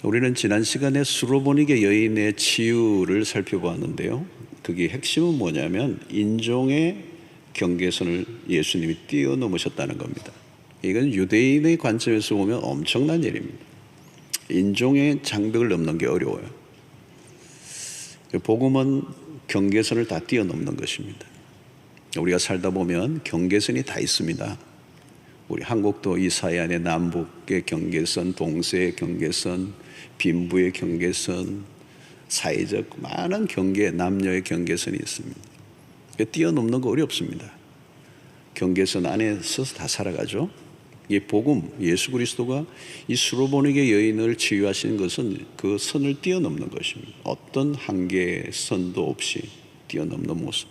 우리는 지난 시간에 수로보니게 여인의 치유를 살펴보았는데요. 그게 핵심은 뭐냐면 인종의 경계선을 예수님이 뛰어넘으셨다는 겁니다. 이건 유대인의 관점에서 보면 엄청난 일입니다. 인종의 장벽을 넘는 게 어려워요. 복음은 경계선을 다 뛰어넘는 것입니다. 우리가 살다 보면 경계선이 다 있습니다. 우리 한국도 이 사이 안에 남북의 경계선, 동서의 경계선, 빈부의 경계선, 사회적 많은 경계, 남녀의 경계선이 있습니다. 뛰어넘는 거 어렵습니다. 경계선 안에 서서 다 살아가죠. 이 복음, 예수 그리스도가 이 수로보니게 여인을 치유하신 것은 그 선을 뛰어넘는 것입니다. 어떤 한계선도 없이 뛰어넘는 모습.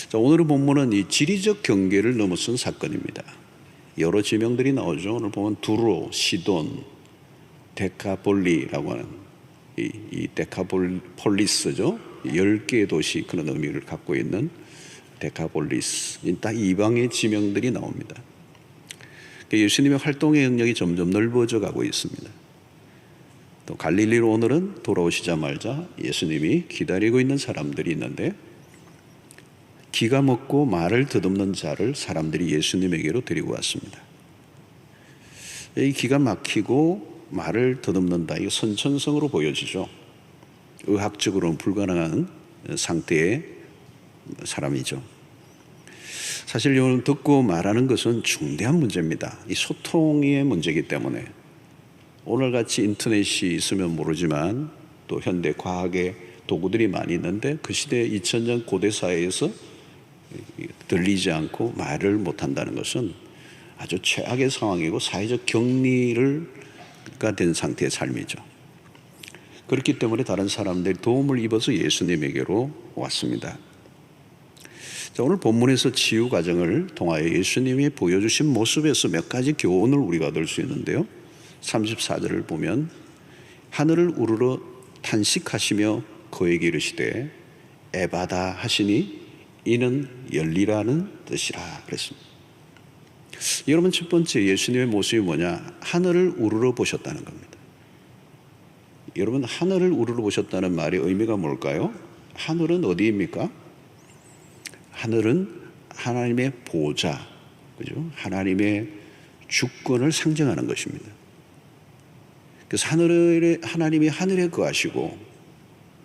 자, 오늘의 본문은 이 지리적 경계를 넘어선 사건입니다. 여러 지명들이 나오죠. 오늘 보면 두로, 시돈, 데카폴리라고 하는 이 데카폴리스죠. 10개의 도시 그런 의미를 갖고 있는 데카폴리스. 딱 이방의 지명들이 나옵니다. 예수님의 활동의 영역이 점점 넓어져 가고 있습니다. 또 갈릴리로 오늘은 돌아오시자마자 예수님이 기다리고 있는 사람들이 있는데 기가 먹고 말을 더듬는 자를 사람들이 예수님에게로 데리고 왔습니다. 이 기가 막히고 말을 더듬는다, 이거 선천성으로 보여지죠. 의학적으로는 불가능한 상태의 사람이죠. 사실 이걸 듣고 말하는 것은 중대한 문제입니다. 이 소통의 문제이기 때문에 오늘같이 인터넷이 있으면 모르지만 또 현대 과학의 도구들이 많이 있는데 그 시대 2000년 고대 사회에서 들리지 않고 말을 못한다는 것은 아주 최악의 상황이고 사회적 격리가 된 상태의 삶이죠. 그렇기 때문에 다른 사람들이 도움을 입어서 예수님에게로 왔습니다. 자, 오늘 본문에서 치유 과정을 통하여 예수님이 보여주신 모습에서 몇 가지 교훈을 우리가 얻을 수 있는데요. 34절을 보면 하늘을 우러러 탄식하시며 그에게 이르시되 에바다 하시니 이는 열리라는 뜻이라 그랬습니다. 여러분, 첫 번째 예수님의 모습이 뭐냐? 하늘을 우러러 보셨다는 겁니다. 여러분, 하늘을 우러러 보셨다는 말의 의미가 뭘까요? 하늘은 어디입니까? 하늘은 하나님의 보좌, 그죠? 하나님의 주권을 상징하는 것입니다. 그래서 하나님이 하늘에 거하시고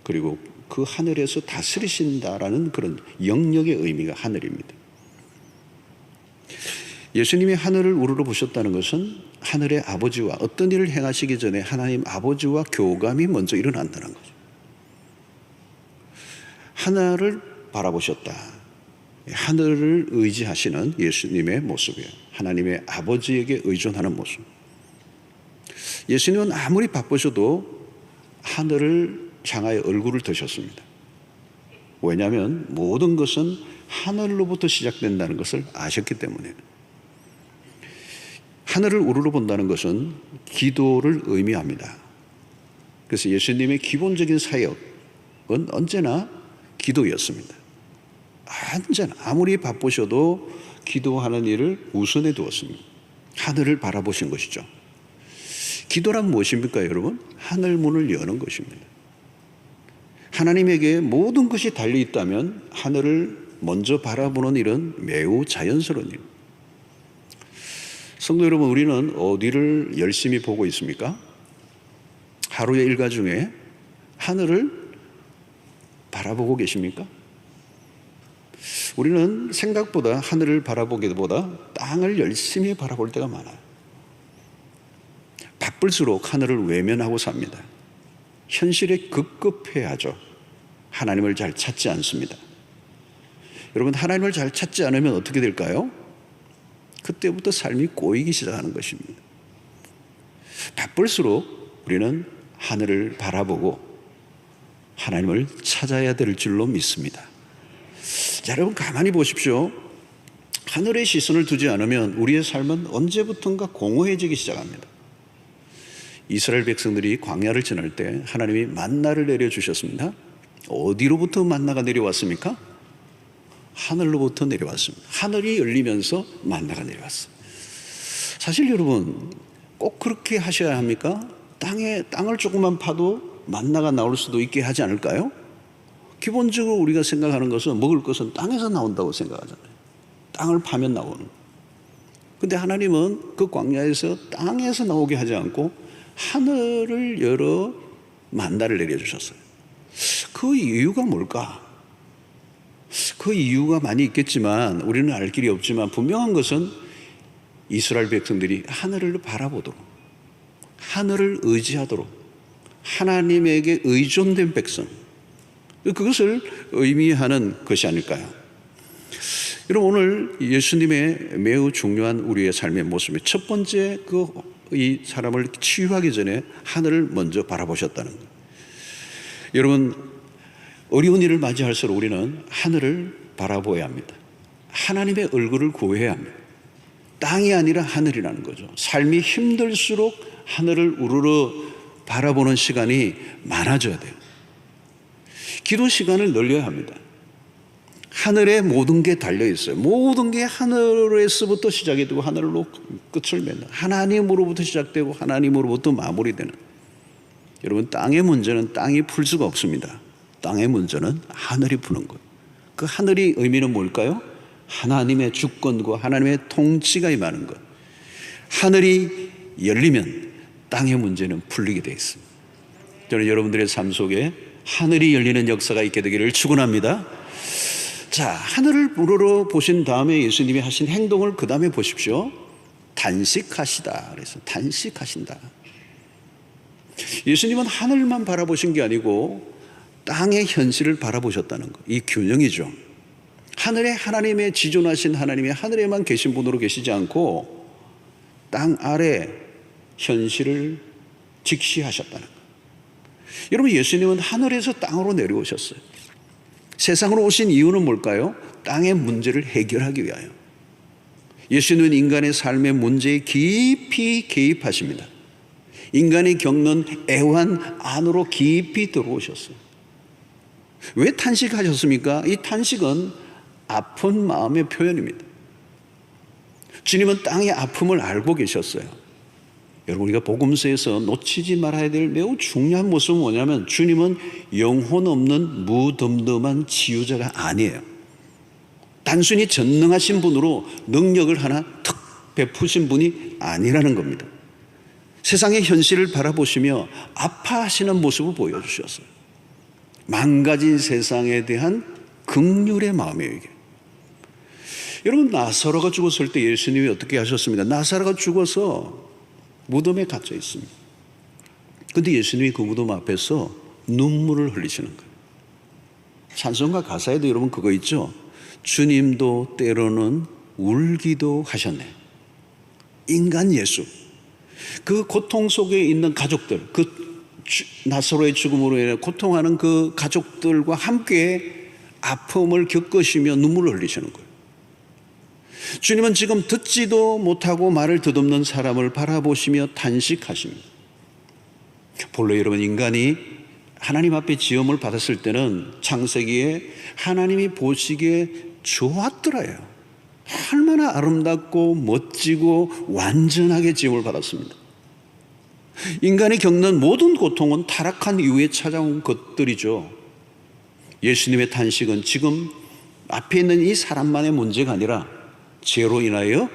그리고 그 하늘에서 다스리신다라는 그런 영역의 의미가 하늘입니다. 예수님이 하늘을 우러러 보셨다는 것은 하늘의 아버지와 어떤 일을 행하시기 전에 하나님 아버지와 교감이 먼저 일어난다는 거죠. 하늘을 바라보셨다. 하늘을 의지하시는 예수님의 모습이에요. 하나님의 아버지에게 의존하는 모습. 예수님은 아무리 바쁘셔도 하늘을 향하여 얼굴을 드셨습니다. 왜냐하면 모든 것은 하늘로부터 시작된다는 것을 아셨기 때문에. 하늘을 우러러 본다는 것은 기도를 의미합니다. 그래서 예수님의 기본적인 사역은 언제나 기도였습니다. 언제나 아무리 바쁘셔도 기도하는 일을 우선해 두었습니다. 하늘을 바라보신 것이죠. 기도란 무엇입니까, 여러분? 하늘 문을 여는 것입니다. 하나님에게 모든 것이 달려 있다면 하늘을 먼저 바라보는 일은 매우 자연스러운 일. 성도 여러분, 우리는 어디를 열심히 보고 있습니까? 하루의 일과 중에 하늘을 바라보고 계십니까? 우리는 생각보다 하늘을 바라보기보다 땅을 열심히 바라볼 때가 많아요. 바쁠수록 하늘을 외면하고 삽니다. 현실에 급급해하죠. 하나님을 잘 찾지 않습니다. 여러분, 하나님을 잘 찾지 않으면 어떻게 될까요? 그때부터 삶이 꼬이기 시작하는 것입니다. 바쁠수록 우리는 하늘을 바라보고 하나님을 찾아야 될 줄로 믿습니다. 자, 여러분, 가만히 보십시오. 하늘에 시선을 두지 않으면 우리의 삶은 언제부턴가 공허해지기 시작합니다. 이스라엘 백성들이 광야를 지날 때 하나님이 만나를 내려주셨습니다. 어디로부터 만나가 내려왔습니까? 하늘로부터 내려왔습니다. 하늘이 열리면서 만나가 내려왔어요. 사실 여러분, 꼭 그렇게 하셔야 합니까? 땅을 조금만 파도 만나가 나올 수도 있게 하지 않을까요? 기본적으로 우리가 생각하는 것은 먹을 것은 땅에서 나온다고 생각하잖아요. 땅을 파면 나오는. 근데 하나님은 그 광야에서 땅에서 나오게 하지 않고 하늘을 열어 만나를 내려주셨어요. 그 이유가 뭘까? 그 이유가 많이 있겠지만 우리는 알 길이 없지만 분명한 것은 이스라엘 백성들이 하늘을 바라보도록, 하늘을 의지하도록, 하나님에게 의존된 백성, 그것을 의미하는 것이 아닐까요? 여러분, 오늘 예수님의 매우 중요한 우리의 삶의 모습이 첫 번째, 이 사람을 치유하기 전에 하늘을 먼저 바라보셨다는 거예요. 여러분, 어려운 일을 맞이할수록 우리는 하늘을 바라보아야 합니다. 하나님의 얼굴을 구해야 합니다. 땅이 아니라 하늘이라는 거죠. 삶이 힘들수록 하늘을 우러러 바라보는 시간이 많아져야 돼요. 기도 시간을 늘려야 합니다. 하늘에 모든 게 달려 있어요. 모든 게 하늘에서부터 시작이 되고 하늘로 끝을 맺는, 하나님으로부터 시작되고 하나님으로부터 마무리되는. 여러분, 땅의 문제는 땅이 풀 수가 없습니다. 땅의 문제는 하늘이 푸는 것. 그 하늘이 의미는 뭘까요? 하나님의 주권과 하나님의 통치가 임하는 것. 하늘이 열리면 땅의 문제는 풀리게 되어 있습니다. 저는 여러분들의 삶 속에 하늘이 열리는 역사가 있게 되기를 축원합니다. 자, 하늘을 우러러 보신 다음에 예수님이 하신 행동을 그 다음에 보십시오. 단식하시다. 그래서 단식하신다. 예수님은 하늘만 바라보신 게 아니고 땅의 현실을 바라보셨다는 것. 이 균형이죠. 하늘에 하나님의 지존하신 하나님이 하늘에만 계신 분으로 계시지 않고 땅 아래 현실을 직시하셨다는 것. 여러분, 예수님은 하늘에서 땅으로 내려오셨어요. 세상으로 오신 이유는 뭘까요? 땅의 문제를 해결하기 위하여. 예수님은 인간의 삶의 문제에 깊이 개입하십니다. 인간이 겪는 애환 안으로 깊이 들어오셨어요. 왜 탄식하셨습니까? 이 탄식은 아픈 마음의 표현입니다. 주님은 땅의 아픔을 알고 계셨어요. 여러분, 우리가 복음서에서 놓치지 말아야 될 매우 중요한 모습은 뭐냐면 주님은 영혼 없는 무덤덤한 치유자가 아니에요. 단순히 전능하신 분으로 능력을 하나 턱 베푸신 분이 아니라는 겁니다. 세상의 현실을 바라보시며 아파하시는 모습을 보여주셨어요. 망가진 세상에 대한 긍휼의 마음이에요, 이게. 여러분, 나사로가 죽었을 때 예수님이 어떻게 하셨습니까? 나사로가 죽어서 무덤에 갇혀 있습니다. 그런데 예수님이 그 무덤 앞에서 눈물을 흘리시는 거예요. 찬송가 가사에도 여러분 그거 있죠? 주님도 때로는 울기도 하셨네. 인간 예수. 그 고통 속에 있는 가족들, 그 나사로의 죽음으로 인해 고통하는 그 가족들과 함께 아픔을 겪으시며 눈물을 흘리시는 거예요. 주님은 지금 듣지도 못하고 말을 듣없는 사람을 바라보시며 단식하십니다. 본래 여러분, 인간이 하나님 앞에 지음을 받았을 때는 창세기에 하나님이 보시기에 좋았더라요. 얼마나 아름답고 멋지고 완전하게 지음을 받았습니다. 인간이 겪는 모든 고통은 타락한 이후에 찾아온 것들이죠. 예수님의 탄식은 지금 앞에 있는 이 사람만의 문제가 아니라 죄로 인하여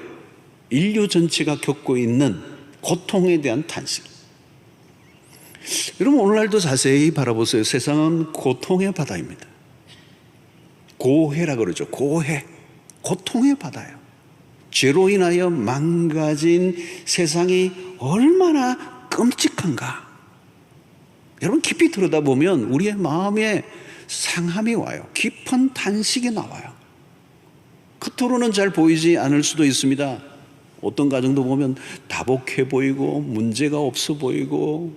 인류 전체가 겪고 있는 고통에 대한 탄식. 여러분, 오늘날도 자세히 바라보세요. 세상은 고통의 바다입니다. 고해라 그러죠. 고해. 고통의 바다예요. 죄로 인하여 망가진 세상이 얼마나 끔찍한가. 여러분, 깊이 들여다보면 우리의 마음에 상함이 와요. 깊은 탄식이 나와요. 겉으로는 잘 보이지 않을 수도 있습니다. 어떤 가정도 보면 다복해 보이고 문제가 없어 보이고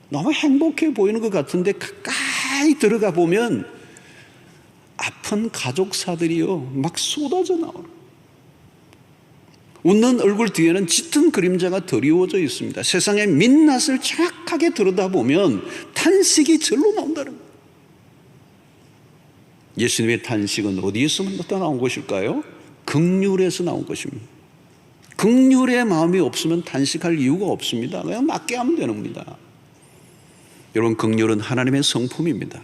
너무 행복해 보이는 것 같은데 가까이 들어가 보면 아픈 가족사들이요 막 쏟아져 나와요. 웃는 얼굴 뒤에는 짙은 그림자가 드리워져 있습니다. 세상의 민낯을 정확하게 들여다보면 탄식이 절로 나온다는 거예요. 예수님의 탄식은 어디에서 나온 것일까요? 긍휼에서 나온 것입니다. 긍휼의 마음이 없으면 탄식할 이유가 없습니다. 그냥 맞게 하면 되는 겁니다. 여러분, 긍휼은 하나님의 성품입니다.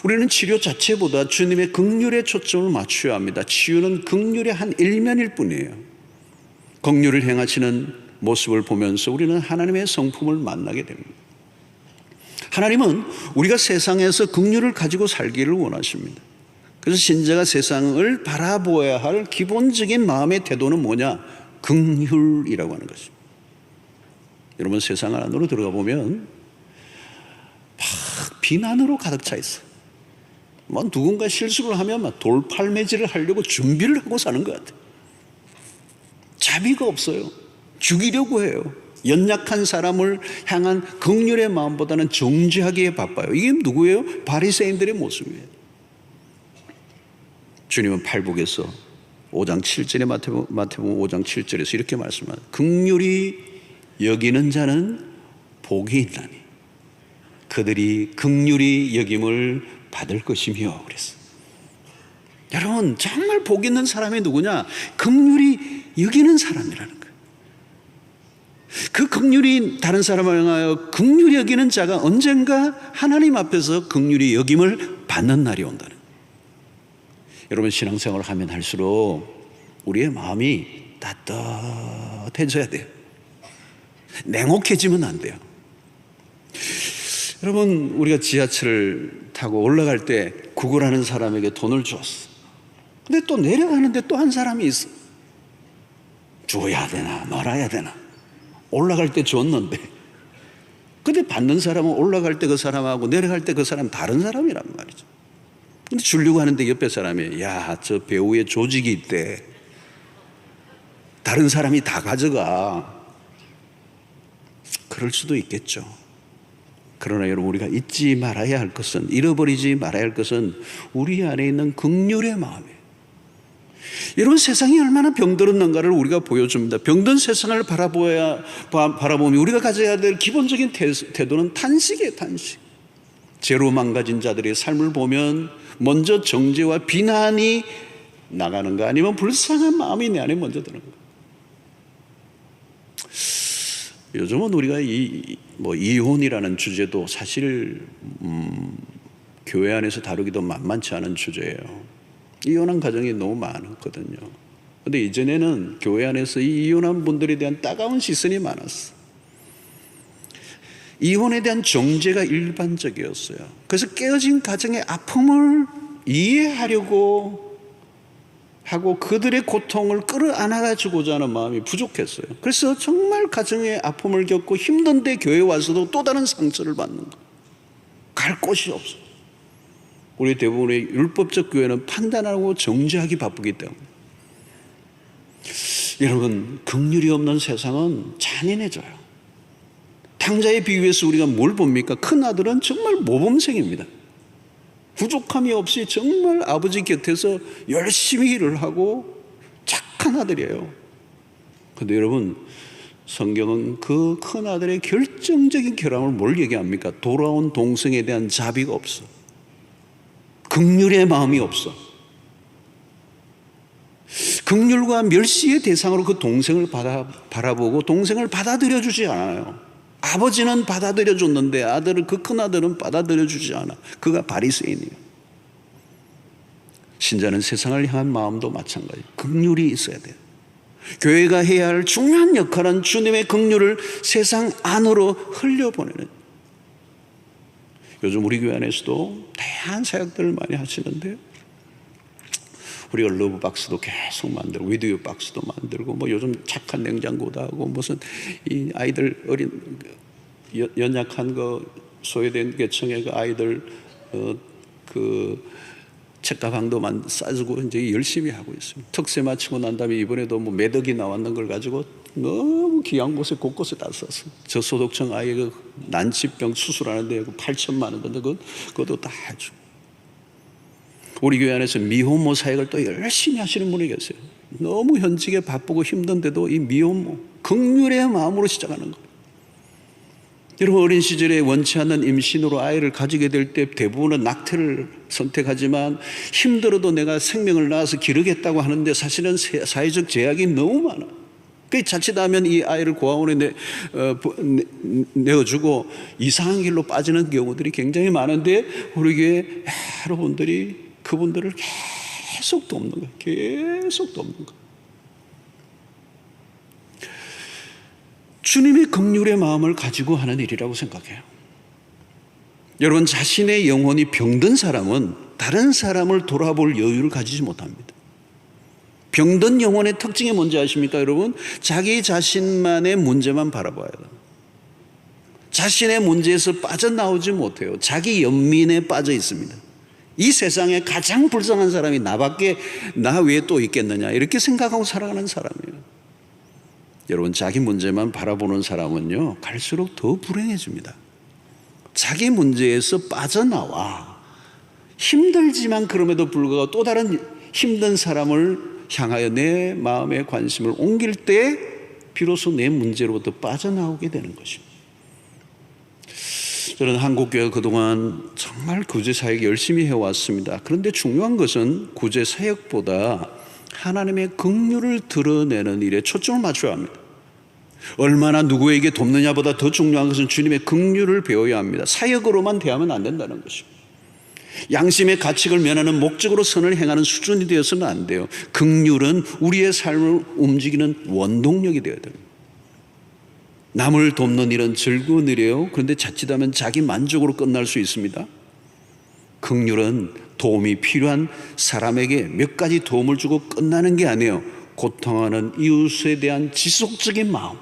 우리는 치료 자체보다 주님의 긍휼에 초점을 맞춰야 합니다. 치유는 긍휼의 한 일면일 뿐이에요. 긍휼을 행하시는 모습을 보면서 우리는 하나님의 성품을 만나게 됩니다. 하나님은 우리가 세상에서 긍휼을 가지고 살기를 원하십니다. 그래서 신자가 세상을 바라보아야 할 기본적인 마음의 태도는 뭐냐? 긍휼이라고 하는 것입니다. 여러분, 세상 안으로 들어가 보면 막 비난으로 가득 차 있어요. 뭐 누군가 실수를 하면 막 돌팔매질을 하려고 준비를 하고 사는 것 같아요. 자비가 없어요. 죽이려고 해요. 연약한 사람을 향한 긍휼의 마음보다는 정죄하기에 바빠요. 이게 누구예요? 바리새인들의 모습이에요. 주님은 팔복에서 5장 7절에 마태복음 5장 7절에서 이렇게 말씀합니다. 긍휼히 여기는 자는 복이 있나니 그들이 긍휼히 여김을 받을 것이며 그랬어요. 여러분, 정말 복 있는 사람이 누구냐? 긍휼히 여기는 사람이라는 거예요. 그 긍휼이 다른 사람을 향하여 긍휼히 여기는 자가 언젠가 하나님 앞에서 긍휼히 여김을 받는 날이 온다는 거예요. 여러분, 신앙생활을 하면 할수록 우리의 마음이 따뜻해져야 돼요. 냉혹해지면 안 돼요. 여러분, 우리가 지하철을 타고 올라갈 때 구걸하는 사람에게 돈을 주었어. 근데 또 내려가는데 또 한 사람이 있어. 줘야 되나 말아야 되나. 올라갈 때 줬는데, 근데 받는 사람은 올라갈 때 그 사람하고 내려갈 때 그 사람 다른 사람이란 말이죠. 근데 주려고 하는데 옆에 사람이 야, 저 배우의 조직이 있대. 다른 사람이 다 가져가. 그럴 수도 있겠죠. 그러나 여러분, 우리가 잊지 말아야 할 것은, 잃어버리지 말아야 할 것은 우리 안에 있는 긍휼의 마음이에요. 여러분, 세상이 얼마나 병들었는가를 우리가 보여줍니다. 병든 세상을 바라보면 우리가 가져야 될 기본적인 태도는 탄식이에요. 탄식. 죄로 망가진 자들의 삶을 보면 먼저 정죄와 비난이 나가는가, 아니면 불쌍한 마음이 내 안에 먼저 드는 가. 요즘은 우리가 이혼이라는 주제도 사실 교회 안에서 다루기도 만만치 않은 주제예요. 이혼한 가정이 너무 많았거든요. 그런데 이전에는 교회 안에서 이 이혼한 분들에 대한 따가운 시선이 많았어. 이혼에 대한 정죄가 일반적이었어요. 그래서 깨어진 가정의 아픔을 이해하려고 하고 그들의 고통을 끌어안아가지고자 하는 마음이 부족했어요. 그래서 정말 가정의 아픔을 겪고 힘든데 교회 와서도 또 다른 상처를 받는 거예요. 갈 곳이 없어요. 우리 대부분의 율법적 교회는 판단하고 정죄하기 바쁘기 때문에. 여러분, 긍휼이 없는 세상은 잔인해져요. 탕자의 비유에서 우리가 뭘 봅니까? 큰 아들은 정말 모범생입니다. 부족함이 없이 정말 아버지 곁에서 열심히 일을 하고 착한 아들이에요. 그런데 여러분, 성경은 그 큰 아들의 결정적인 결함을 뭘 얘기합니까? 돌아온 동생에 대한 자비가 없어. 긍휼의 마음이 없어. 긍휼과 멸시의 대상으로 그 동생을 바라보고 동생을 받아들여 주지 않아요. 아버지는 받아들여 줬는데 그 큰 아들은 받아들여 주지 않아. 그가 바리새인이에요. 신자는 세상을 향한 마음도 마찬가지예요. 긍휼이 있어야 돼요. 교회가 해야 할 중요한 역할은 주님의 긍휼을 세상 안으로 흘려보내는. 요즘 우리 교회 안에서도 다양한 사역들을 많이 하시는데요. 우리가 러브박스도 계속 만들고 위드유 박스도 만들고 요즘 착한 냉장고도 하고 무슨 이 아이들 연약한 거 소외된 계층의 그 아이들 그 책가방도 싸주고 이제 열심히 하고 있습니다. 특세 마치고 난 다음에 이번에도 매덕이 나왔는 걸 가지고 너무 귀한 곳에 곳곳에 다 썼어요. 저소득층 아이 그 난치병 수술하는데 8천만 원 건데 그것도 다 해주고. 우리 교회 안에서 미혼모 사역을 또 열심히 하시는 분이 계세요. 너무 현직에 바쁘고 힘든데도 이 미혼모 긍휼의 마음으로 시작하는 거예요. 여러분, 어린 시절에 원치 않는 임신으로 아이를 가지게 될 때 대부분은 낙태를 선택하지만 힘들어도 내가 생명을 낳아서 기르겠다고 하는데 사실은 사회적 제약이 너무 많아. 그 자칫하면 이 아이를 고아원에 내어주고 이상한 길로 빠지는 경우들이 굉장히 많은데 우리 교회 여러분들이 그분들을 계속 돕는 거예요. 계속 돕는 거예요. 주님이 긍휼의 마음을 가지고 하는 일이라고 생각해요. 여러분, 자신의 영혼이 병든 사람은 다른 사람을 돌아볼 여유를 가지지 못합니다. 병든 영혼의 특징이 뭔지 아십니까, 여러분? 자기 자신만의 문제만 바라봐요. 자신의 문제에서 빠져나오지 못해요. 자기 연민에 빠져 있습니다. 이 세상에 가장 불쌍한 사람이 나 외에 또 있겠느냐, 이렇게 생각하고 살아가는 사람이에요. 여러분, 자기 문제만 바라보는 사람은요, 갈수록 더 불행해집니다. 자기 문제에서 빠져나와 힘들지만 그럼에도 불구하고 또 다른 힘든 사람을 향하여 내 마음의 관심을 옮길 때 비로소 내 문제로부터 빠져나오게 되는 것입니다. 저는 한국교회가 그동안 정말 구제사역 열심히 해왔습니다. 그런데 중요한 것은 구제사역보다 하나님의 긍휼을 드러내는 일에 초점을 맞춰야 합니다. 얼마나 누구에게 돕느냐보다 더 중요한 것은 주님의 긍휼을 배워야 합니다. 사역으로만 대하면 안 된다는 것입니다. 양심의 가책을 면하는 목적으로 선을 행하는 수준이 되어서는 안 돼요. 긍휼은 우리의 삶을 움직이는 원동력이 되어야 됩니다. 남을 돕는 일은 즐거운 일이에요. 그런데 자칫하면 자기 만족으로 끝날 수 있습니다. 긍휼은 도움이 필요한 사람에게 몇 가지 도움을 주고 끝나는 게 아니에요. 고통하는 이웃에 대한 지속적인 마음,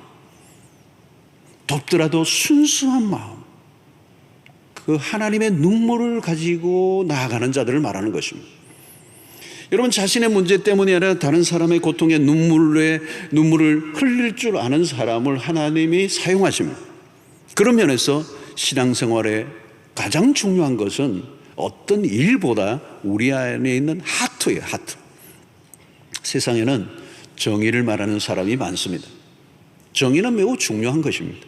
돕더라도 순수한 마음, 그 하나님의 눈물을 가지고 나아가는 자들을 말하는 것입니다. 여러분, 자신의 문제 때문이 아니라 다른 사람의 고통에 눈물을 흘릴 줄 아는 사람을 하나님이 사용하십니다. 그런 면에서 신앙생활에 가장 중요한 것은 어떤 일보다 우리 안에 있는 하트예요. 하트. 세상에는 정의를 말하는 사람이 많습니다. 정의는 매우 중요한 것입니다.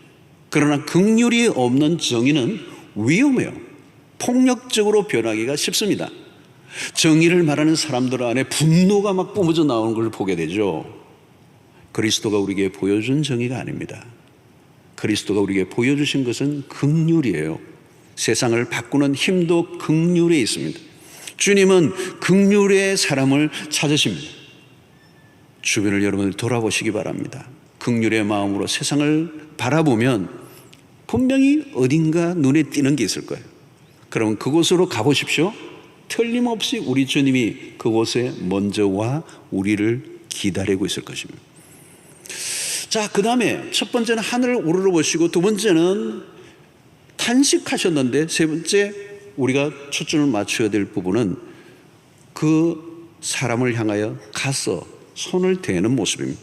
그러나 긍휼이 없는 정의는 위험해요. 폭력적으로 변하기가 쉽습니다. 정의를 말하는 사람들 안에 분노가 막 뿜어져 나오는 걸 보게 되죠. 그리스도가 우리에게 보여준 정의가 아닙니다. 그리스도가 우리에게 보여주신 것은 긍휼이에요. 세상을 바꾸는 힘도 긍휼에 있습니다. 주님은 긍휼의 사람을 찾으십니다. 주변을 여러분들 돌아보시기 바랍니다. 긍휼의 마음으로 세상을 바라보면 분명히 어딘가 눈에 띄는 게 있을 거예요. 그러면 그곳으로 가보십시오. 틀림없이 우리 주님이 그곳에 먼저 와 우리를 기다리고 있을 것입니다. 자, 그 다음에 첫 번째는 하늘을 우러러보시고, 두 번째는 탄식하셨는데, 세 번째 우리가 초점을 맞춰야 될 부분은 그 사람을 향하여 가서 손을 대는 모습입니다.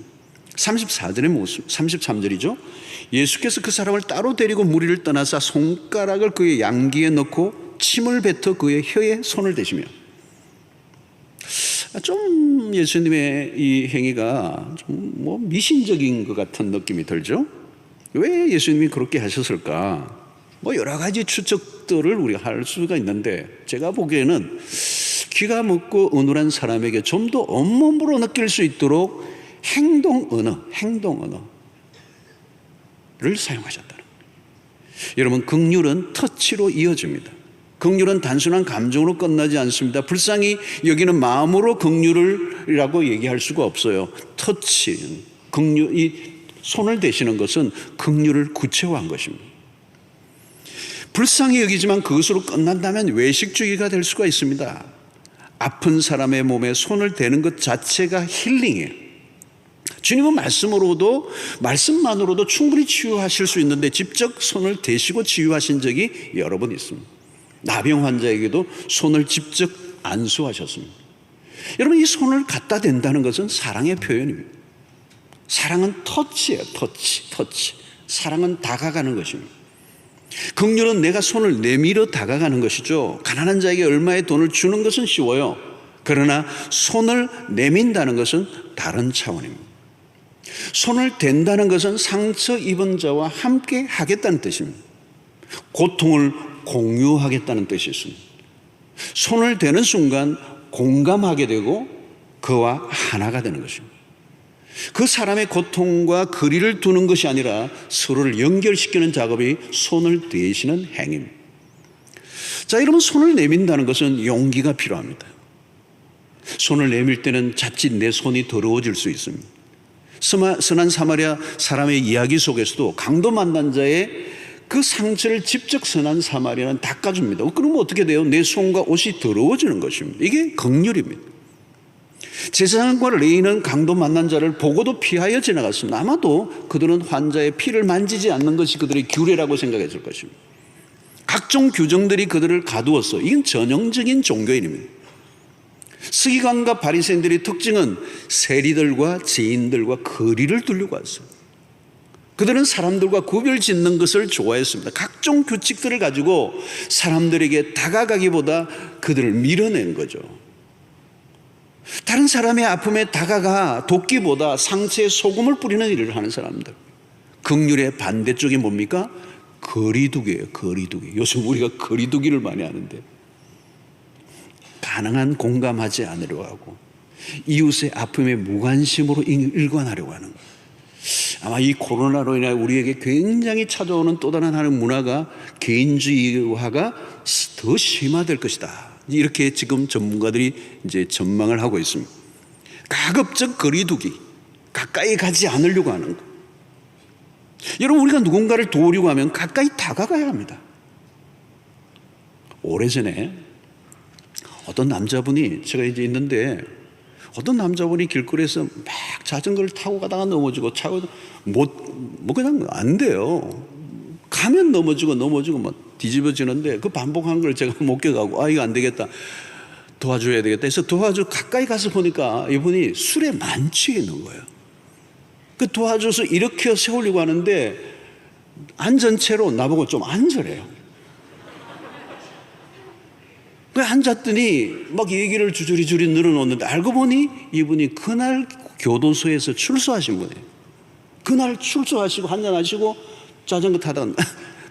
34절의 모습, 33절이죠. 예수께서 그 사람을 따로 데리고 무리를 떠나사 손가락을 그의 양귀에 넣고 침을 뱉어 그의 혀에 손을 대시며. 좀 예수님의 이 행위가 좀 미신적인 것 같은 느낌이 들죠. 왜 예수님이 그렇게 하셨을까? 여러 가지 추측들을 우리가 할 수가 있는데, 제가 보기에는 귀가 먹고 어눌한 사람에게 좀 더 온몸으로 느낄 수 있도록 행동 언어를 사용하셨다는 거예요. 여러분, 긍휼은 터치로 이어집니다. 긍휼은 단순한 감정으로 끝나지 않습니다. 불쌍히 여기는 마음으로 긍휼이라고 얘기할 수가 없어요. 터치, 긍휼, 이 손을 대시는 것은 긍휼을 구체화한 것입니다. 불쌍히 여기지만 그것으로 끝난다면 외식주의가 될 수가 있습니다. 아픈 사람의 몸에 손을 대는 것 자체가 힐링이에요. 주님은 말씀만으로도 충분히 치유하실 수 있는데 직접 손을 대시고 치유하신 적이 여러 번 있습니다. 나병 환자에게도 손을 직접 안수하셨습니다. 여러분, 이 손을 갖다 댄다는 것은 사랑의 표현입니다. 사랑은 터치예요. 터치. 사랑은 다가가는 것입니다. 긍휼은 내가 손을 내밀어 다가가는 것이죠. 가난한 자에게 얼마의 돈을 주는 것은 쉬워요. 그러나 손을 내민다는 것은 다른 차원입니다. 손을 댄다는 것은 상처 입은 자와 함께 하겠다는 뜻입니다. 고통을 공유하겠다는 뜻이 있습니다. 손을 대는 순간 공감하게 되고 그와 하나가 되는 것입니다. 그 사람의 고통과 거리를 두는 것이 아니라 서로를 연결시키는 작업이 손을 대시는 행위입니다. 자, 여러분, 손을 내민다는 것은 용기가 필요합니다. 손을 내밀 때는 자칫 내 손이 더러워질 수 있습니다. 선한 사마리아 사람의 이야기 속에서도 강도 만난 자의 그 상처를 직접 선한 사마리아는 닦아줍니다. 그러면 어떻게 돼요? 내 손과 옷이 더러워지는 것입니다. 이게 긍휼입니다. 제사장과 레위인은 강도 만난 자를 보고도 피하여 지나갔습니다. 아마도 그들은 환자의 피를 만지지 않는 것이 그들의 규례라고 생각했을 것입니다. 각종 규정들이 그들을 가두었어. 이건 전형적인 종교인입니다. 서기관과 바리새인들의 특징은 세리들과 죄인들과 거리를 두려고 왔어요. 그들은 사람들과 구별 짓는 것을 좋아했습니다. 각종 규칙들을 가지고 사람들에게 다가가기보다 그들을 밀어낸 거죠. 다른 사람의 아픔에 다가가 돕기보다 상처에 소금을 뿌리는 일을 하는 사람들. 긍휼의 반대쪽이 뭡니까? 거리두기예요. 거리두기. 요즘 우리가 거리두기를 많이 하는데, 가능한 공감하지 않으려고 하고 이웃의 아픔에 무관심으로 일관하려고 하는 거예요. 아마 이 코로나로 인해 우리에게 굉장히 찾아오는 또 다른 하나의 문화가 개인주의화가 더 심화될 것이다. 이렇게 지금 전문가들이 이제 전망을 하고 있습니다. 가급적 거리두기, 가까이 가지 않으려고 하는 것. 여러분, 우리가 누군가를 도우려고 하면 가까이 다가가야 합니다. 오래전에 어떤 남자분이, 제가 이제 있는데 어떤 남자분이 길거리에서 막 자전거를 타고 가다가 넘어지고 차고 그냥 안 돼요. 가면 넘어지고 막 뒤집어지는데 그 반복하는 걸 제가 못 껴가고 이거 안 되겠다, 도와줘야 되겠다 해서 가까이 가서 보니까 이분이 술에 만취해 있는 거예요. 그 도와줘서 일으켜 세우려고 하는데 앉은 채로 나보고 좀 앉으래요. 그 앉았더니 막 얘기를 주저리 늘어놓는데 알고 보니 이분이 그날 교도소에서 출소하신 분이에요. 그날 출소하시고 한잔하시고 자전거 타다가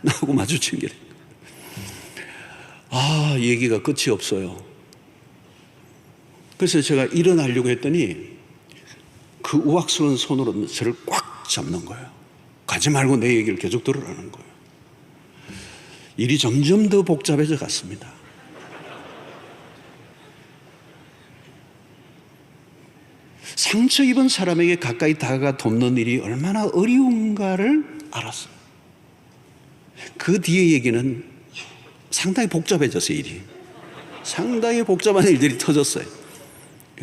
나하고 마주친 게, 얘기가 끝이 없어요. 그래서 제가 일어나려고 했더니 그 우악스러운 손으로 저를 꽉 잡는 거예요. 가지 말고 내 얘기를 계속 들으라는 거예요. 일이 점점 더 복잡해져 갔습니다. 상처 입은 사람에게 가까이 다가가 돕는 일이 얼마나 어려운가를 알았어요. 그 뒤에 얘기는 상당히 복잡해졌어요. 일이 상당히 복잡한 일들이 터졌어요.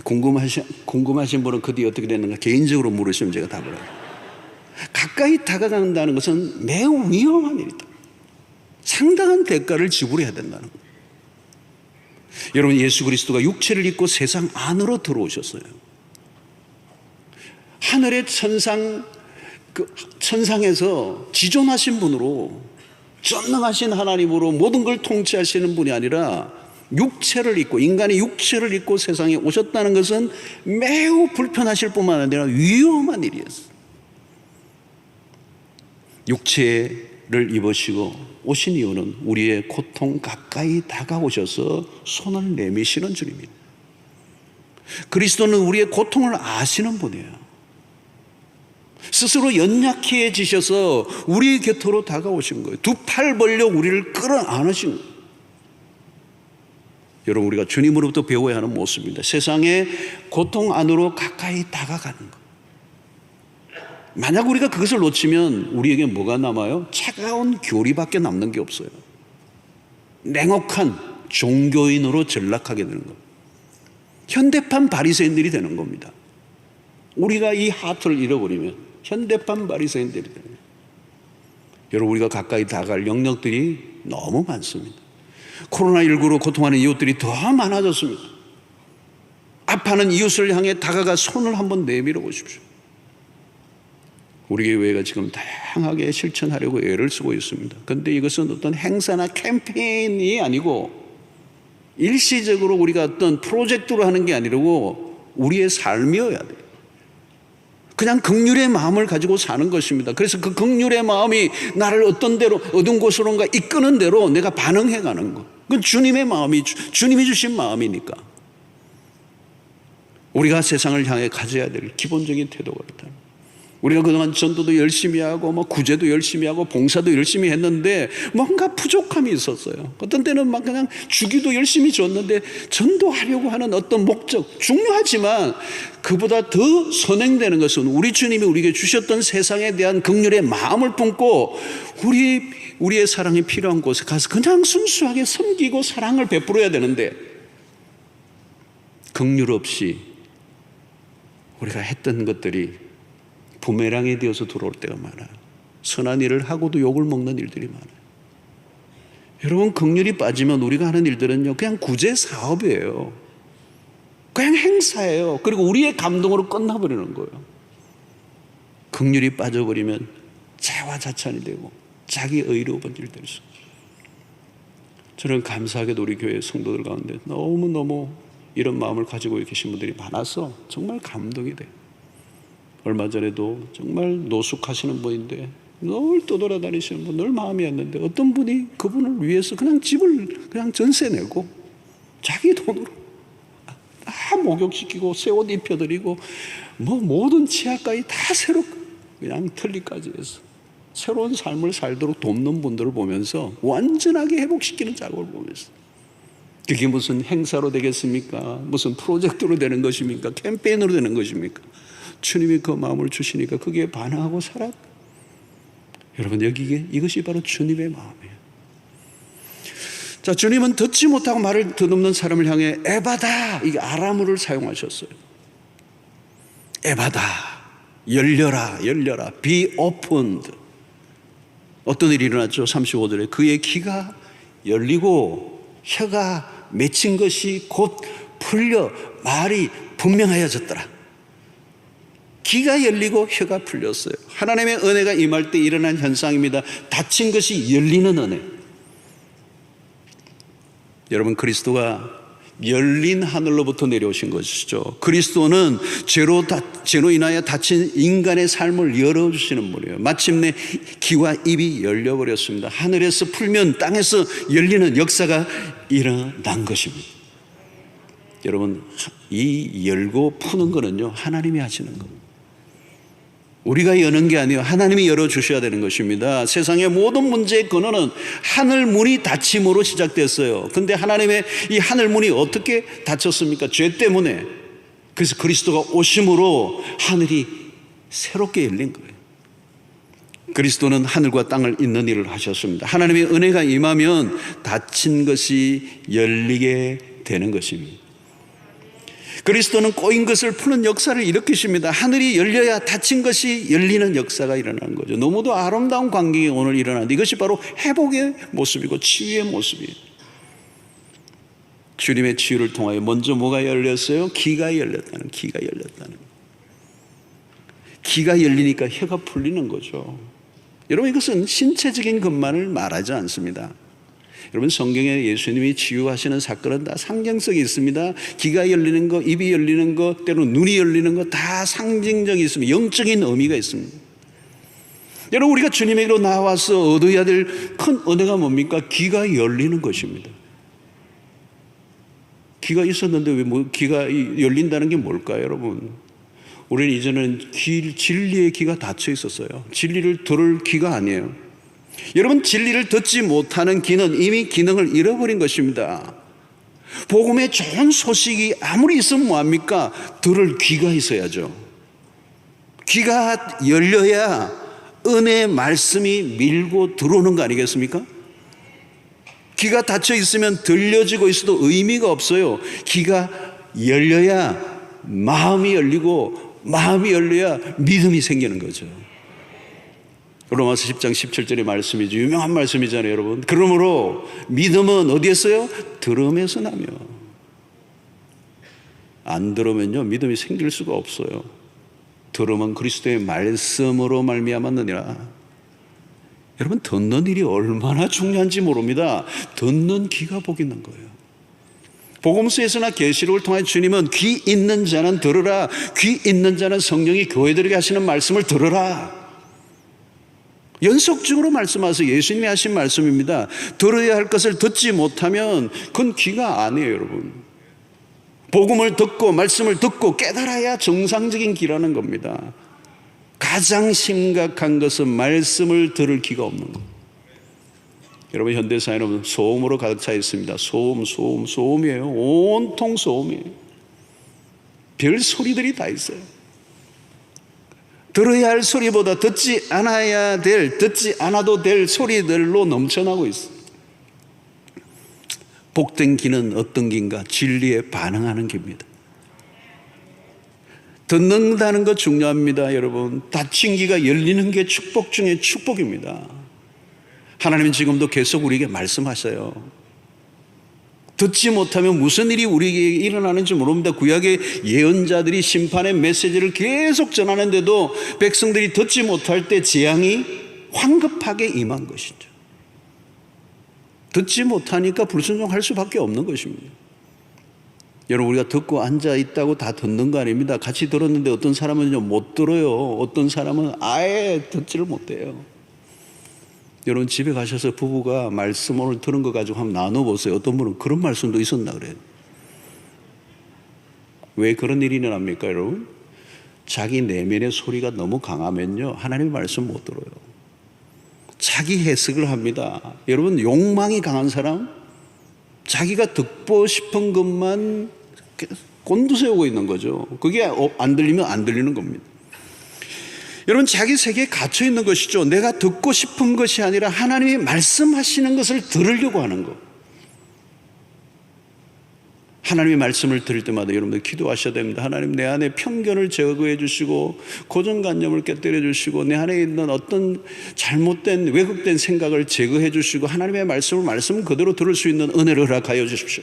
궁금하신 분은 그 뒤에 어떻게 됐는가 개인적으로 물으시면 제가 답을 해요. 가까이 다가간다는 것은 매우 위험한 일이다. 상당한 대가를 지불해야 된다는 거예요. 여러분, 예수 그리스도가 육체를 입고 세상 안으로 들어오셨어요. 하늘의 천상에서 지존하신 분으로, 전능하신 하나님으로 모든 걸 통치하시는 분이 아니라 육체를 입고, 인간의 육체를 입고 세상에 오셨다는 것은 매우 불편하실 뿐만 아니라 위험한 일이었어요. 육체를 입으시고 오신 이유는 우리의 고통 가까이 다가오셔서 손을 내미시는 주님입니다. 그리스도는 우리의 고통을 아시는 분이에요. 스스로 연약해지셔서 우리 곁으로 다가오신 거예요. 두 팔 벌려 우리를 끌어안으신 거예요. 여러분, 우리가 주님으로부터 배워야 하는 모습입니다. 세상의 고통 안으로 가까이 다가가는 것. 만약 우리가 그것을 놓치면 우리에게 뭐가 남아요? 차가운 교리밖에 남는 게 없어요. 냉혹한 종교인으로 전락하게 되는 겁니다. 현대판 바리새인들이 되는 겁니다. 우리가 이 하트를 잃어버리면 현대판 바리새인들이 되는 거예요. 여러분, 우리가 가까이 다가갈 영역들이 너무 많습니다. 코로나19로 고통하는 이웃들이 더 많아졌습니다. 아파하는 이웃을 향해 다가가 손을 한번 내밀어 보십시오. 우리 교회가 지금 다양하게 실천하려고 애를 쓰고 있습니다. 그런데 이것은 어떤 행사나 캠페인이 아니고 일시적으로 우리가 어떤 프로젝트로 하는 게 아니고 우리의 삶이어야 돼요. 그냥 긍휼의 마음을 가지고 사는 것입니다. 그래서 그 긍휼의 마음이 나를 어떤 데로, 어떤 곳으로인가 이끄는 대로 내가 반응해 가는 것. 그건 주님의 마음이, 주님이 주신 마음이니까. 우리가 세상을 향해 가져야 될 기본적인 태도가 그렇다. 우리가 그동안 전도도 열심히 하고 구제도 열심히 하고 봉사도 열심히 했는데 뭔가 부족함이 있었어요. 어떤 때는 막 그냥 주기도 열심히 줬는데 전도하려고 하는 어떤 목적, 중요하지만 그보다 더 선행되는 것은 우리 주님이 우리에게 주셨던 세상에 대한 긍휼의 마음을 품고 우리의 사랑이 필요한 곳에 가서 그냥 순수하게 섬기고 사랑을 베풀어야 되는데, 긍휼 없이 우리가 했던 것들이 부메랑이 되어서 돌아올 때가 많아요. 선한 일을 하고도 욕을 먹는 일들이 많아요. 여러분, 긍휼이 빠지면 우리가 하는 일들은요, 그냥 구제 사업이에요. 그냥 행사예요. 그리고 우리의 감동으로 끝나버리는 거예요. 긍휼이 빠져버리면 자화자찬이 되고 자기 의로운 일이 될 수 있어요. 저는 감사하게도 우리 교회 성도들 가운데 너무너무 이런 마음을 가지고 계신 분들이 많아서 정말 감동이 돼요. 얼마 전에도 정말 노숙하시는 분인데 늘 떠돌아다니시는 분, 늘 마음이었는데 어떤 분이 그분을 위해서 그냥 집을 그냥 전세 내고 자기 돈으로 다 목욕시키고 새 옷 입혀드리고 모든 치아까지 다 새로 그냥 털리까지 해서 새로운 삶을 살도록 돕는 분들을 보면서 완전하게 회복시키는 작업을 보면서, 그게 무슨 행사로 되겠습니까? 무슨 프로젝트로 되는 것입니까? 캠페인으로 되는 것입니까? 주님이 그 마음을 주시니까 거기에 반응하고 살아. 여러분, 이것이 바로 주님의 마음이에요. 자, 주님은 듣지 못하고 말을 더듬는 사람을 향해 에바다, 이게 아람어를 사용하셨어요. 에바다, 열려라, be opened. 어떤 일이 일어났죠? 35절에 그의 귀가 열리고 혀가 맺힌 것이 곧 풀려 말이 분명하여졌더라. 귀가 열리고 혀가 풀렸어요. 하나님의 은혜가 임할 때 일어난 현상입니다. 닫힌 것이 열리는 은혜. 여러분, 그리스도가 열린 하늘로부터 내려오신 것이죠. 그리스도는 죄로 인하여 닫힌 인간의 삶을 열어주시는 분이에요. 마침내 귀와 입이 열려버렸습니다. 하늘에서 풀면 땅에서 열리는 역사가 일어난 것입니다. 여러분, 이 열고 푸는 거는요, 하나님이 하시는 겁니다. 우리가 여는 게 아니에요. 하나님이 열어주셔야 되는 것입니다. 세상의 모든 문제의 근원은 하늘 문이 닫힘으로 시작됐어요. 그런데 하나님의 이 하늘 문이 어떻게 닫혔습니까? 죄 때문에. 그래서 그리스도가 오심으로 하늘이 새롭게 열린 거예요. 그리스도는 하늘과 땅을 잇는 일을 하셨습니다. 하나님의 은혜가 임하면 닫힌 것이 열리게 되는 것입니다. 그리스도는 꼬인 것을 푸는 역사를 일으키십니다. 하늘이 열려야 닫힌 것이 열리는 역사가 일어나는 거죠. 너무도 아름다운 광경이 오늘 일어나는데 이것이 바로 회복의 모습이고 치유의 모습이에요. 주님의 치유를 통하여 먼저 뭐가 열렸어요? 귀가 열렸다는, 귀가 열렸다는. 귀가 열리니까 혀가 풀리는 거죠. 여러분, 이것은 신체적인 것만을 말하지 않습니다. 여러분, 성경에 예수님이 치유하시는 사건은 다 상징성이 있습니다. 귀가 열리는 거, 입이 열리는 거, 때로는 눈이 열리는 거 다 상징적이 있습니다. 영적인 의미가 있습니다. 여러분, 우리가 주님에게로 나와서 얻어야 될 큰 은혜가 뭡니까? 귀가 열리는 것입니다. 귀가 있었는데 왜 귀가 열린다는 게 뭘까요, 여러분? 우리는 이제는 진리의 귀가 닫혀 있었어요. 진리를 들을 귀가 아니에요. 여러분, 진리를 듣지 못하는 귀는 이미 기능을 잃어버린 것입니다. 복음의 좋은 소식이 아무리 있으면 뭐합니까? 들을 귀가 있어야죠. 귀가 열려야 은혜의 말씀이 밀고 들어오는 거 아니겠습니까? 귀가 닫혀 있으면 들려지고 있어도 의미가 없어요. 귀가 열려야 마음이 열리고, 마음이 열려야 믿음이 생기는 거죠. 로마서 10장 17절의 말씀이죠. 유명한 말씀이잖아요, 여러분. 그러므로 믿음은 어디에서요? 들음에서 나며. 안 들으면요, 믿음이 생길 수가 없어요. 들음은 그리스도의 말씀으로 말미암았느니라. 여러분, 듣는 일이 얼마나 중요한지 모릅니다. 듣는 귀가 복 있는 거예요. 복음서에서나 계시록을 통해 주님은 귀 있는 자는 들으라, 귀 있는 자는 성령이 교회들에게 하시는 말씀을 들으라. 연속적으로 말씀하셔서 예수님이 하신 말씀입니다. 들어야 할 것을 듣지 못하면 그건 귀가 아니에요, 여러분. 복음을 듣고 말씀을 듣고 깨달아야 정상적인 길하는 겁니다. 가장 심각한 것은 말씀을 들을 귀가 없는 것. 여러분, 현대사회는 소음으로 가득 차 있습니다. 소음이에요. 온통 소음이에요. 별 소리들이 다 있어요. 들어야 할 소리보다 듣지 않아도 될 소리들로 넘쳐나고 있어요. 복된 길은 어떤 길인가? 진리에 반응하는 길입니다. 듣는다는 것 중요합니다, 여러분. 닫힌 귀가 열리는 게 축복 중에 축복입니다. 하나님은 지금도 계속 우리에게 말씀하셔요. 듣지 못하면 무슨 일이 우리에게 일어나는지 모릅니다. 구약의 예언자들이 심판의 메시지를 계속 전하는데도 백성들이 듣지 못할 때 재앙이 황급하게 임한 것이죠. 듣지 못하니까 불순종할 수밖에 없는 것입니다. 여러분, 우리가 듣고 앉아 있다고 다 듣는 거 아닙니다. 같이 들었는데 어떤 사람은 못 들어요. 어떤 사람은 아예 듣지를 못해요. 여러분, 집에 가셔서 부부가 말씀 오늘 들은 거 가지고 한번 나눠보세요. 어떤 분은 그런 말씀도 있었나 그래요. 왜 그런 일이 일어납니까, 여러분? 자기 내면의 소리가 너무 강하면요, 하나님의 말씀 못 들어요. 자기 해석을 합니다. 여러분, 욕망이 강한 사람, 자기가 듣고 싶은 것만 곤두세우고 있는 거죠. 그게 안 들리면 안 들리는 겁니다. 여러분, 자기 세계에 갇혀 있는 것이죠. 내가 듣고 싶은 것이 아니라 하나님이 말씀하시는 것을 들으려고 하는 것. 하나님의 말씀을 들을 때마다 여러분들 기도하셔야 됩니다. 하나님, 내 안에 편견을 제거해 주시고 고정관념을 깨뜨려 주시고 내 안에 있는 어떤 잘못된 왜곡된 생각을 제거해 주시고 하나님의 말씀 그대로 들을 수 있는 은혜를 허락하여 주십시오.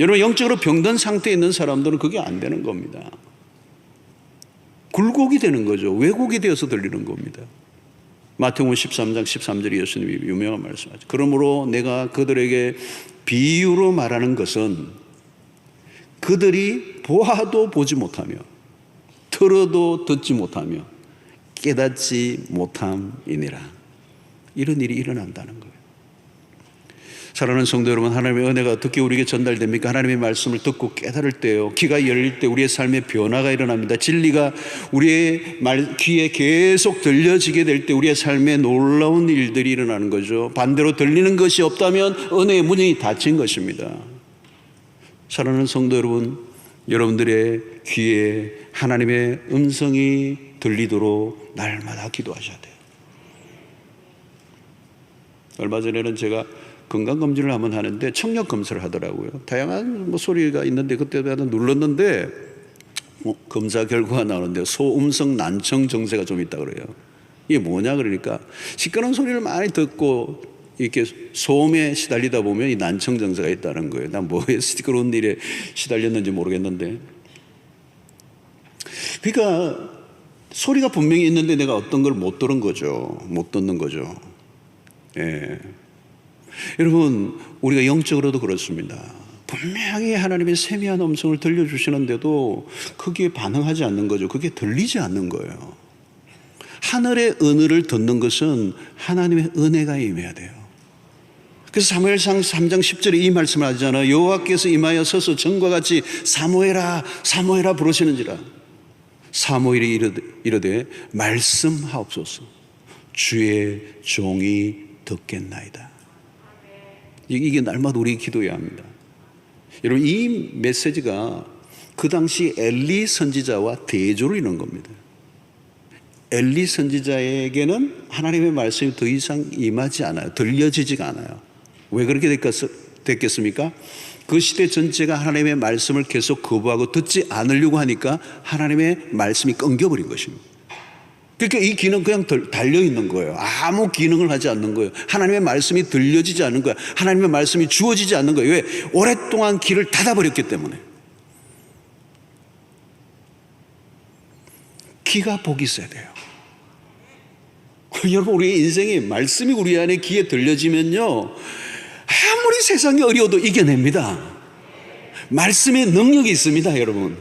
여러분, 영적으로 병든 상태에 있는 사람들은 그게 안 되는 겁니다. 굴곡이 되는 거죠. 왜곡이 되어서 들리는 겁니다. 마태복음 13장 13절에 예수님이 유명한 말씀하죠. 그러므로 내가 그들에게 비유로 말하는 것은 그들이 보아도 보지 못하며 들어도 듣지 못하며 깨닫지 못함이니라. 이런 일이 일어난다는 거예요. 사랑하는 성도 여러분, 하나님의 은혜가 어떻게 우리에게 전달됩니까? 하나님의 말씀을 듣고 깨달을 때요, 귀가 열릴 때 우리의 삶에 변화가 일어납니다. 진리가 우리의 귀에 계속 들려지게 될 때 우리의 삶에 놀라운 일들이 일어나는 거죠. 반대로 들리는 것이 없다면 은혜의 문이 닫힌 것입니다. 사랑하는 성도 여러분, 여러분들의 귀에 하나님의 음성이 들리도록 날마다 기도하셔야 돼요. 얼마 전에는 제가 건강검진을 한번 하는데 청력 검사를 하더라고요. 다양한 소리가 있는데 그때마다 눌렀는데 검사 결과가 나오는데 소음성 난청 증세가 좀 있다 그래요. 이게 뭐냐 그러니까 시끄러운 소리를 많이 듣고 이렇게 소음에 시달리다 보면 이 난청 증세가 있다는 거예요. 난 뭐에 시끄러운 일에 시달렸는지 모르겠는데, 그러니까 소리가 분명히 있는데 내가 어떤 걸 못 들은 거죠. 못 듣는 거죠. 예. 여러분, 우리가 영적으로도 그렇습니다. 분명히 하나님의 세미한 음성을 들려주시는데도 거기에 반응하지 않는 거죠. 그게 들리지 않는 거예요. 하늘의 은혜를 듣는 것은 하나님의 은혜가 임해야 돼요. 그래서 사무엘상 3장 10절에 이 말씀을 하잖아요. 여호와께서 임하여 서서 전과 같이 사무엘아 사무엘아 부르시는지라. 사무엘이 이르되 말씀하옵소서. 주의 종이 듣겠나이다. 이게 날마다 우리 기도해야 합니다. 여러분, 이 메시지가 그 당시 엘리 선지자와 대조를 이루는 겁니다. 엘리 선지자에게는 하나님의 말씀이 더 이상 임하지 않아요. 들려지지가 않아요. 왜 그렇게 됐겠습니까? 그 시대 전체가 하나님의 말씀을 계속 거부하고 듣지 않으려고 하니까 하나님의 말씀이 끊겨버린 것입니다. 그러니까 이 귀는 그냥 달려있는 거예요. 아무 기능을 하지 않는 거예요. 하나님의 말씀이 들려지지 않는 거예요. 하나님의 말씀이 주어지지 않는 거예요. 왜? 오랫동안 귀를 닫아버렸기 때문에. 귀가 복이 있어야 돼요. 여러분, 우리의 인생이 말씀이 우리 안에 귀에 들려지면요, 아무리 세상이 어려워도 이겨냅니다. 말씀의 능력이 있습니다, 여러분.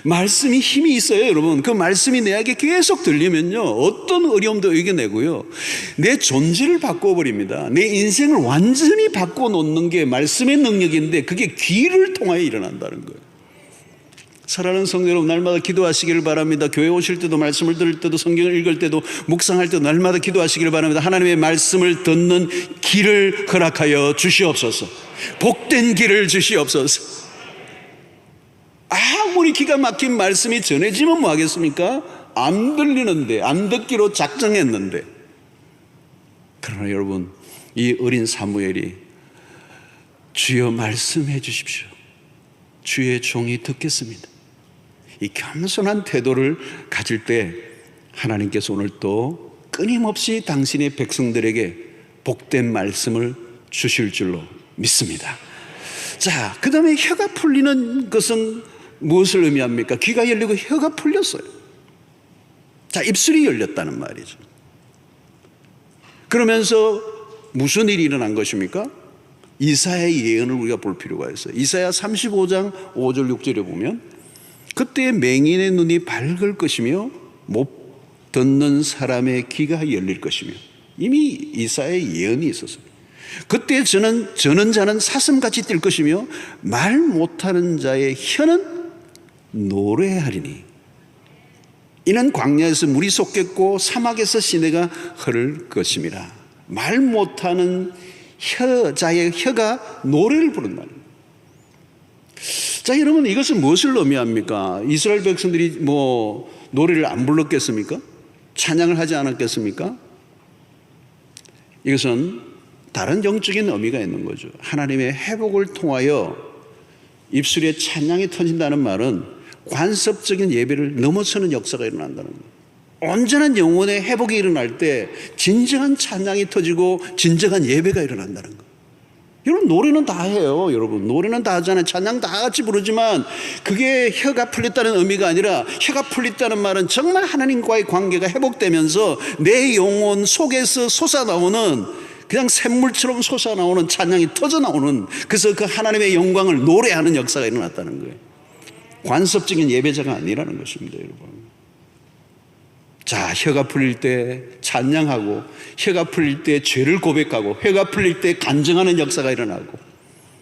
말씀이 힘이 있어요, 여러분. 그 말씀이 내게 계속 들리면요, 어떤 어려움도 이겨내고요, 내 존재를 바꿔버립니다. 내 인생을 완전히 바꿔놓는 게 말씀의 능력인데, 그게 귀를 통하여 일어난다는 거예요. 사랑하는 성도 여러분, 날마다 기도하시기를 바랍니다. 교회 오실 때도, 말씀을 들을 때도, 성경을 읽을 때도, 묵상할 때도 날마다 기도하시기를 바랍니다. 하나님의 말씀을 듣는 길을 허락하여 주시옵소서. 복된 길을 주시옵소서. 아무리 기가 막힌 말씀이 전해지면 뭐 하겠습니까? 안 들리는데, 안 듣기로 작정했는데. 그러나 여러분, 이 어린 사무엘이 주여 말씀해 주십시오, 주의 종이 듣겠습니다, 이 겸손한 태도를 가질 때 하나님께서 오늘 또 끊임없이 당신의 백성들에게 복된 말씀을 주실 줄로 믿습니다. 자, 그 다음에 혀가 풀리는 것은 무엇을 의미합니까? 귀가 열리고 혀가 풀렸어요. 자, 입술이 열렸다는 말이죠. 그러면서 무슨 일이 일어난 것입니까? 이사야의 예언을 우리가 볼 필요가 있어요. 이사야 35장 5절 6절에 보면, 그때 맹인의 눈이 밝을 것이며 못 듣는 사람의 귀가 열릴 것이며, 이미 이사야의 예언이 있었어요. 그때 저는 자는 사슴같이 뛸 것이며 말 못하는 자의 혀는 노래하리니, 이는 광야에서 물이 솟겠고 사막에서 시내가 흐를 것임이라. 말 못하는 자의 혀가 노래를 부른다는 거예요. 자, 여러분, 이것은 무엇을 의미합니까? 이스라엘 백성들이 뭐 노래를 안 불렀겠습니까? 찬양을 하지 않았겠습니까? 이것은 다른 영적인 의미가 있는 거죠. 하나님의 회복을 통하여 입술에 찬양이 터진다는 말은 관습적인 예배를 넘어서는 역사가 일어난다는 거예요. 온전한 영혼의 회복이 일어날 때 진정한 찬양이 터지고 진정한 예배가 일어난다는 거예요. 여러분, 노래는 다 해요. 여러분, 노래는 다 하잖아요. 찬양 다 같이 부르지만 그게 혀가 풀렸다는 의미가 아니라, 혀가 풀렸다는 말은 정말 하나님과의 관계가 회복되면서 내 영혼 속에서 솟아나오는, 그냥 샘물처럼 솟아나오는 찬양이 터져나오는, 그래서 그 하나님의 영광을 노래하는 역사가 일어났다는 거예요. 관습적인 예배자가 아니라는 것입니다, 여러분. 자, 혀가 풀릴 때 찬양하고, 혀가 풀릴 때 죄를 고백하고, 혀가 풀릴 때 간증하는 역사가 일어나고,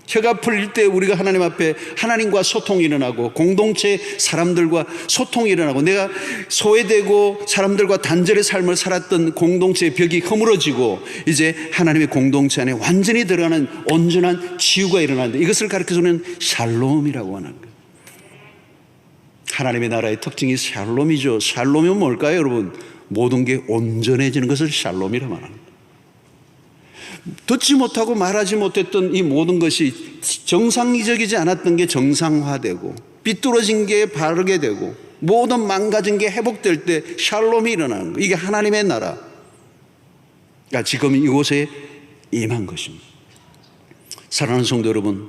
혀가 풀릴 때 우리가 하나님 앞에 하나님과 소통이 일어나고, 공동체 사람들과 소통이 일어나고, 내가 소외되고 사람들과 단절의 삶을 살았던 공동체의 벽이 허물어지고 이제 하나님의 공동체 안에 완전히 들어가는 온전한 치유가 일어나는데, 이것을 가르쳐주는 샬롬이라고 하는 거예요. 하나님의 나라의 특징이 샬롬이죠. 샬롬이 뭘까요, 여러분? 모든 게 온전해지는 것을 샬롬이라고 말합니다. 듣지 못하고 말하지 못했던 이 모든 것이 정상적이지 않았던 게 정상화되고, 삐뚤어진 게 바르게 되고, 모든 망가진 게 회복될 때 샬롬이 일어나는 거예요. 이게 하나님의 나라가 지금 이곳에 임한 것입니다. 사랑하는 성도 여러분,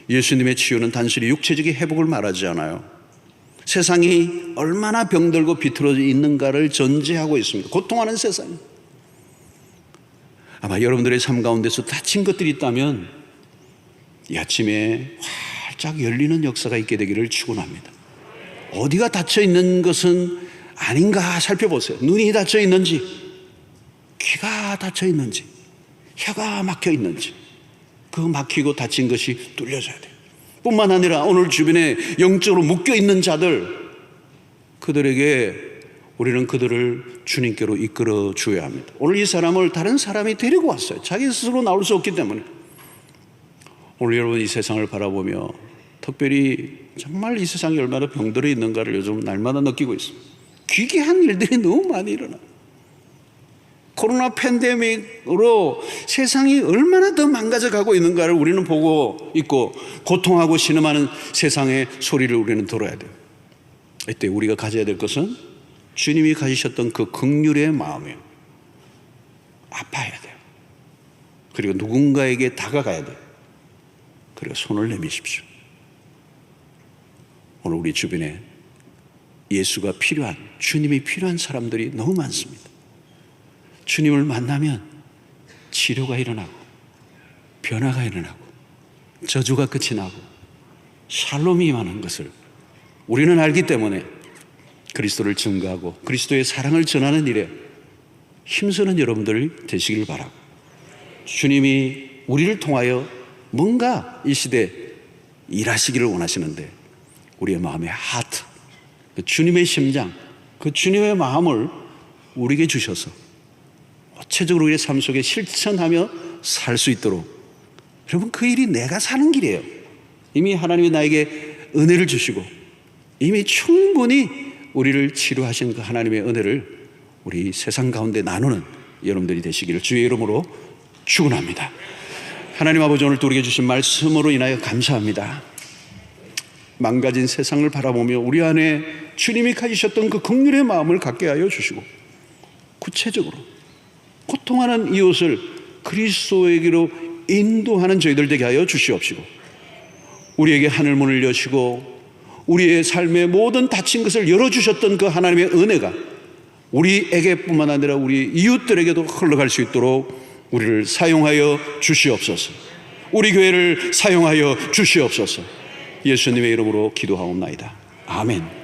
예수님의 치유는 단순히 육체적인 회복을 말하지 않아요. 세상이 얼마나 병들고 비틀어져 있는가를 전제하고 있습니다. 고통하는 세상. 아마 여러분들의 삶 가운데서 다친 것들이 있다면 이 아침에 활짝 열리는 역사가 있게 되기를 축원합니다. 어디가 닫혀 있는 것은 아닌가 살펴보세요. 눈이 닫혀 있는지, 귀가 닫혀 있는지, 혀가 막혀 있는지, 그 막히고 닫힌 것이 뚫려져야 돼요. 뿐만 아니라 오늘 주변에 영적으로 묶여있는 자들, 그들에게 우리는 그들을 주님께로 이끌어 주어야 합니다. 오늘 이 사람을 다른 사람이 데리고 왔어요. 자기 스스로 나올 수 없기 때문에. 오늘 여러분, 이 세상을 바라보며 특별히 정말 이 세상이 얼마나 병들어 있는가를 요즘 날마다 느끼고 있습니다. 기괴한 일들이 너무 많이 일어나요. 코로나 팬데믹으로 세상이 얼마나 더 망가져 가고 있는가를 우리는 보고 있고, 고통하고 신음하는 세상의 소리를 우리는 들어야 돼요. 이때 우리가 가져야 될 것은 주님이 가지셨던 그 긍휼의 마음이에요. 아파야 돼요. 그리고 누군가에게 다가가야 돼요. 그리고 손을 내미십시오. 오늘 우리 주변에 예수가 필요한, 주님이 필요한 사람들이 너무 많습니다. 주님을 만나면 치료가 일어나고, 변화가 일어나고, 저주가 끝이 나고, 샬롬이 임하는 것을 우리는 알기 때문에 그리스도를 증거하고 그리스도의 사랑을 전하는 일에 힘쓰는 여러분들 되시길 바라고, 주님이 우리를 통하여 뭔가 이 시대에 일하시기를 원하시는데 우리의 마음의 하트, 그 주님의 심장, 그 주님의 마음을 우리에게 주셔서 구체적으로 우리의 삶 속에 실천하며 살 수 있도록, 여러분 그 일이 내가 사는 길이에요. 이미 하나님이 나에게 은혜를 주시고 이미 충분히 우리를 치료하신 그 하나님의 은혜를 우리 세상 가운데 나누는 여러분들이 되시기를 주의 이름으로 축원합니다. 하나님 아버지, 오늘 또 우리에게 주신 말씀으로 인하여 감사합니다. 망가진 세상을 바라보며 우리 안에 주님이 가지셨던 그 긍휼의 마음을 갖게 하여 주시고, 구체적으로 고통하는 이웃을 그리스도에게로 인도하는 저희들 되게 하여 주시옵시고, 우리에게 하늘문을 여시고 우리의 삶의 모든 닫힌 것을 열어주셨던 그 하나님의 은혜가 우리에게뿐만 아니라 우리 이웃들에게도 흘러갈 수 있도록 우리를 사용하여 주시옵소서. 우리 교회를 사용하여 주시옵소서. 예수님의 이름으로 기도하옵나이다. 아멘.